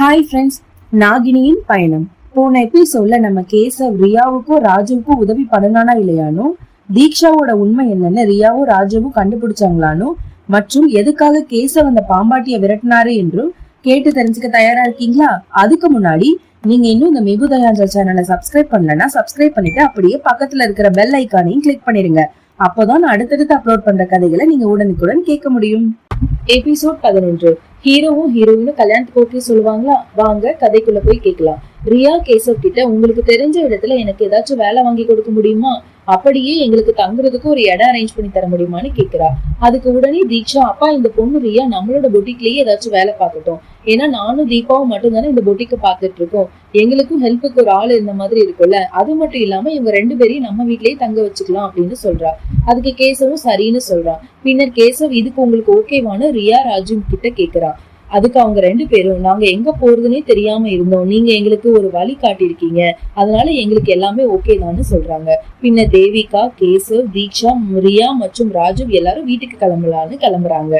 Hi friends, நாகினியின் பயணம். போன எபிசோட்ல நம்ம கேசவ் ரியாவுக்கும் ராஜுவுக்கும் உதவி பண்ணனானா இல்லையானோ, தீக்ஷாவோட உண்மை என்னன்னு ரியாவும் ராஜுவும் கண்டுபிடிச்சாங்களானோ, மற்றும் எதுக்காக கேசவ் அந்த பாம்பாட்டிய விரட்டினாரு என்றும் கேட்டு தெரிஞ்சுக்க தயாரா இருக்கீங்களா? அதுக்கு முன்னாடி நீங்க இன்னும் இந்த மிகு தயாஞ்சல் சேனலை சப்ஸ்கிரைப் பண்ணலன்னா சப்ஸ்கிரைப் பண்ணிட்டு அப்படியே பக்கத்துல இருக்கிற பெல் ஐக்கானையும் கிளிக் பண்ணிருங்க. அப்போதான் அடுத்தடுத்து அப்லோட் பண்ற கதைகளை நீங்க உடனுக்குடன் கேட்க முடியும். எபிசோட் 11. ஹீரோவும் ஹீரோயினும் கல்யாணத்துக்கு ஓகே சொல்லுவாங்களா? வாங்க கதைக்குள்ள போய் கேட்கலாம். ரியா கேசவ் கிட்ட உங்களுக்கு தெரிஞ்ச இடத்துல எனக்கு ஏதாச்சும் வேலை வாங்கி கொடுக்க முடியுமா, அப்படியே எங்களுக்கு தங்குறதுக்கு ஒரு இடம் அரேஞ்ச் பண்ணி தர முடியுமான்னு கேக்குறா. அதுக்கு உடனே தீக்ஷா, அப்பா இந்த பொண்ணு ரியா நம்மளோட பொட்டிக்லயே ஏதாச்சும் வேலை பார்க்கட்டும், ஏன்னா நானும் தீபாவும் மட்டும் தானே இந்த பொட்டிக்க பாத்துட்டு இருக்கோம், எங்களுக்கும் ஹெல்ப்புக்கு ஒரு ஆள் இருந்த மாதிரி இருக்குல்ல, அது மட்டும் இல்லாம இவங்க 2 பேரையும் நம்ம வீட்லயே தங்க வச்சுக்கலாம் அப்படின்னு சொல்றா. அதுக்கு கேசவும் சரின்னு சொல்றான். பின்னர் கேசவ் இதுக்கு உங்களுக்கு ஓகேவானு ரியா ராஜு கிட்ட கேக்குறான். அதுக்கு அவங்க 2 பேரும், நாங்க எங்க போறதுன்னே தெரியாம இருந்தோம், நீங்க எங்களுக்கு ஒரு வழி காட்டியிருக்கீங்க, அதனால எங்களுக்கு எல்லாமே ஓகே தான்னு சொல்றாங்க. பின்ன தேவிகா, கேசவ், தீக்ஷா, ரியா மற்றும் ராஜு எல்லாரும் வீட்டுக்கு கிளம்புறாங்க.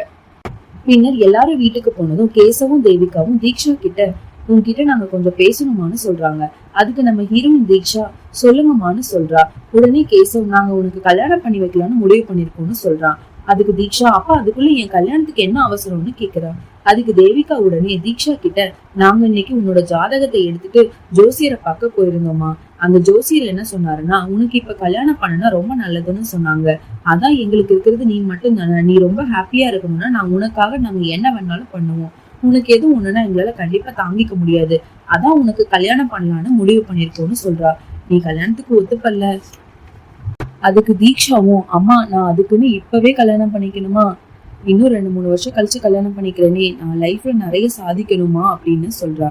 பின்னர் எல்லாரும் வீட்டுக்கு போனதும் கேசவும் தேவிகாவும் தீக்ஷா கிட்ட, உங்ககிட்ட நாங்க கொஞ்சம் பேசணுமான்னு சொல்றாங்க. அதுக்கு நம்ம ஹீரோயின் தீக்ஷா, சொல்லுங்கம்மான்னு சொல்றா. உடனே கேசவ், நாங்க உனக்கு கல்யாணம் பண்ணி வைக்கலாம்னு முடிவு பண்ணிருக்கோம்னு சொல்றான். அதுக்கு தீக்ஷா, அப்பா அதுக்குள்ள என் கல்யாணத்துக்கு என்ன அவசரம்னு கேக்குறா. அதுக்கு தேவிகா உடனே தீக்ஷா கிட்ட, நாங்க இன்னைக்கு உன்னோட ஜாதகத்தை எடுத்துட்டு ஜோசியரை பார்க்க போயிருந்தோமா, அந்த ஜோசியர் என்ன சொன்னாருன்னா, உனக்கு இப்ப கல்யாணம் பண்ணனா ரொம்ப நல்லதுன்னு சொன்னாங்க, அதான் எங்களுக்கு இருக்கிறது நீ மட்டும் தானே, நீ ரொம்ப ஹாப்பியா இருக்கணும்னா நாங்க என்ன வேணாலும் பண்ணுவோம், உனக்கு எதுவும் ஒண்ணுன்னா எங்களால கண்டிப்பா தாங்கிக்க முடியாது, அதான் உனக்கு கல்யாணம் பண்ணலான்னு முடிவு பண்ணிருக்கோம்னு சொல்றா. நீ கல்யாணத்துக்கு ஒத்துப்பல்ல? அதுக்கு தீக்ஷாவும், அம்மா நான் அதுக்குன்னு இப்பவே கல்யாணம் பண்ணிக்கணுமா, இன்னும் 2-3 வருஷம் கழிச்சு கல்யாணம் பண்ணிக்கிறேனே, நான் லைஃப்ல நிறைய சாதிக்கணுமா அப்படின்னு சொல்றா.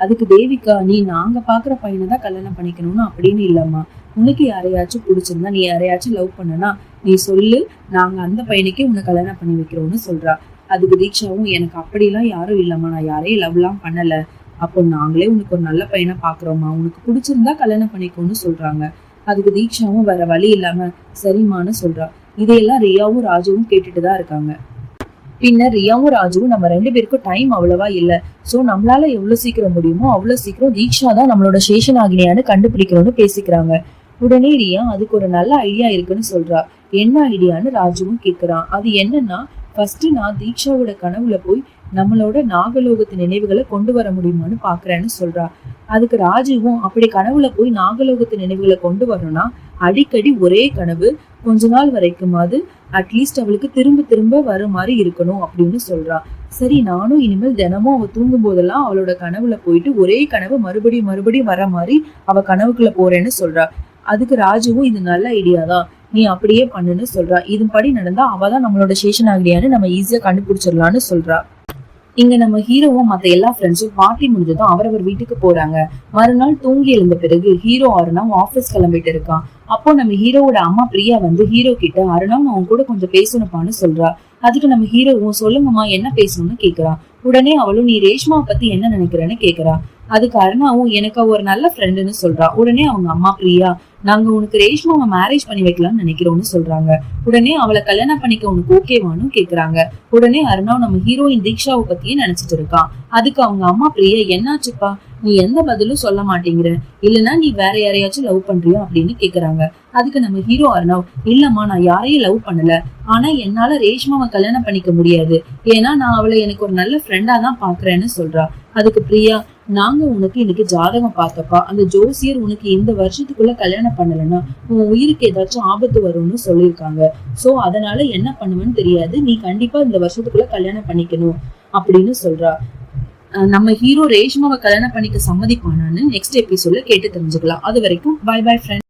அதுக்கு தேவிகா, நீ நாங்க பாக்குற பையனை தான் கல்யாணம் பண்ணிக்கணும்னு அப்படின்னு இல்லம்மா, உனக்கு யாரையாச்சும் பிடிச்சிருந்தா, நீ யாரையாச்சும் லவ் பண்ணனா நீ சொல்லு, நாங்க அந்த பையனுக்கே உன்னை கல்யாணம் பண்ணி வைக்கிறோம்னு சொல்றா. அதுக்கு தீக்ஷாவும், எனக்கு அப்படிலாம் யாரும் இல்லம்மா, நான் யாரையும் லவ்லாம் பண்ணல, அப்போ நாங்களே உனக்கு ஒரு நல்ல பையனை பாக்குறோமா, உனக்கு பிடிச்சிருந்தா கல்யாணம் பண்ணிக்கோன்னு சொல்றாங்க. அதுக்கு தீக்ஷாவும் வேற வழி இல்லாம சரிம்மான்னு சொல்றா. இதையெல்லாம் ரியாவும் ராஜுவும் கேட்டுட்டுதான் இருக்காங்க. பின்னர் ரியாவும் ராஜுவும், நம்ம 2 பேருக்கும் டைம் அவ்வளவா இல்ல, சோ நம்மளால எவ்வளவு சீக்கிரம் முடியுமோ அவ்வளவு சீக்கிரம் தீக்ஷா தான் நம்மளோட சேஷன் ஆகினியான்னு கண்டுபிடிக்கணும்னு பேசிக்கிறாங்க. உடனே ரியா, அதுக்கு ஒரு நல்ல ஐடியா இருக்குன்னு சொல்றா. என்ன ஐடியான்னு ராஜுவும் கேக்குறான். அது என்னன்னா, ஃபர்ஸ்ட் நான் தீக்ஷாவோட கனவுல போய் நம்மளோட நாகலோகத்து நினைவுகளை கொண்டு வர முடியுமான்னு பாக்குறேன்னு சொல்றா. அதுக்கு ராஜுவும், அப்படி கனவுல போய் நாகலோகத்து நினைவுகளை கொண்டு வரணும்னா அடிக்கடி ஒரே கனவு கொஞ்ச நாள் வரைக்குமாவது அட்லீஸ்ட் அவளுக்கு திரும்ப திரும்ப வர மாதிரி இருக்கணும் அப்படின்னு சொல்றா. சரி, நானும் இனிமேல் தினமும் அவ தூங்கும் போதெல்லாம் அவளோட கனவுல போயிட்டு ஒரே கனவு மறுபடியும் வர மாதிரி அவ கனவுக்குள்ள போறேன்னு சொல்றா. அதுக்கு ராஜுவும், இது நல்ல ஐடியா தான், நீ அப்படியே பண்ணுன்னு சொல்றா. இதுபடி நடந்தா அவதான் நம்மளோட சேஷன் ஆகிடியான்னு நம்ம ஈஸியா கண்டுபிடிச்சிடலான்னு சொல்றா. இங்க நம்ம ஹீரோவும் மத்த எல்லா ஃப்ரெண்ட்ஸும் பார்ட்டி முடிஞ்சதும் அவரவர் வீட்டுக்கு போறாங்க. மறுநாள் தூங்கி எழுந்த பிறகு ஹீரோ அருணாவும் ஆபீஸ் கிளம்பிட்டு இருக்கான். அப்போ நம்ம ஹீரோவோட அம்மா பிரியா வந்து ஹீரோ கிட்ட, அருணாவும் அவன் கூட கொஞ்சம் பேசணுப்பான்னு சொல்றா. அதுக்கு நம்ம ஹீரோவும், சொல்லுங்கம்மா என்ன பேசணும்னு கேக்குறான். உடனே அவளும், நீ ரேஷ்மாவை பத்தி என்ன நினைக்கிறேன்னு கேக்குறா. அதுக்கு அருணாவும், எனக்கு ஒரு நல்ல ஃப்ரெண்டுன்னு சொல்றா. உடனே அவங்க அம்மா பிரியா, நாங்க உனக்கு ரேஷ்மாவை மேரேஜ் பண்ணி வைக்கலாம்னு நினைக்கிறோம்னு சொல்றாங்க. உடனே அவளை கல்யாணம் பண்ணிக்க உனக்கு ஓகேவானு கேக்குறாங்க. உடனே அருணாவும் நம்ம ஹீரோயின் தீக்ஷாவை பத்தியே நினைச்சிட்டு இருக்கான். அதுக்கு அவங்க அம்மா பிரியா, என்னாச்சுப்பா, நீ எந்த பதிலும் சொல்ல மாட்டேங்கிற, இல்லன்னா நீ வேற யாரையாச்சும் லவ் பண்றியா அப்படின்னு கேக்குறாங்க. அதுக்கு நம்ம ஹீரோ அருணாவ், இல்லம்மா நான் யாரையும் லவ் பண்ணல, ஆனா என்னால ரேஷ்மாவை கல்யாணம் பண்ணிக்க முடியாது, ஏன்னா நான் அவளை எனக்கு ஒரு நல்ல ஃப்ரெண்டா தான் பாக்குறேன்னு சொல்றா. அதுக்கு பிரியா, நாங்க உனக்கு இன்னைக்கு ஜாதகம் பார்த்தப்பா, அந்த ஜோசியர் உனக்கு இந்த வருஷத்துக்குள்ள கல்யாணம் பண்ணலன்னா உன் உயிருக்கு ஏதாச்சும் ஆபத்து வரும்னு சொல்லியிருக்காங்க, சோ அதனால என்ன பண்ணுவேன்னு தெரியாது, நீ கண்டிப்பா இந்த வருஷத்துக்குள்ள கல்யாணம் பண்ணிக்கணும் அப்படின்னு சொல்றா. நம்ம ஹீரோ ரேஷ்மாவை கல்யாணம் பண்ணிக்க சம்மதிப்பானான்னு நெக்ஸ்ட் எபிசோட்ல கேட்டு தெரிஞ்சுக்கலாம். அது வரைக்கும் பை பை ஃப்ரெண்ட்.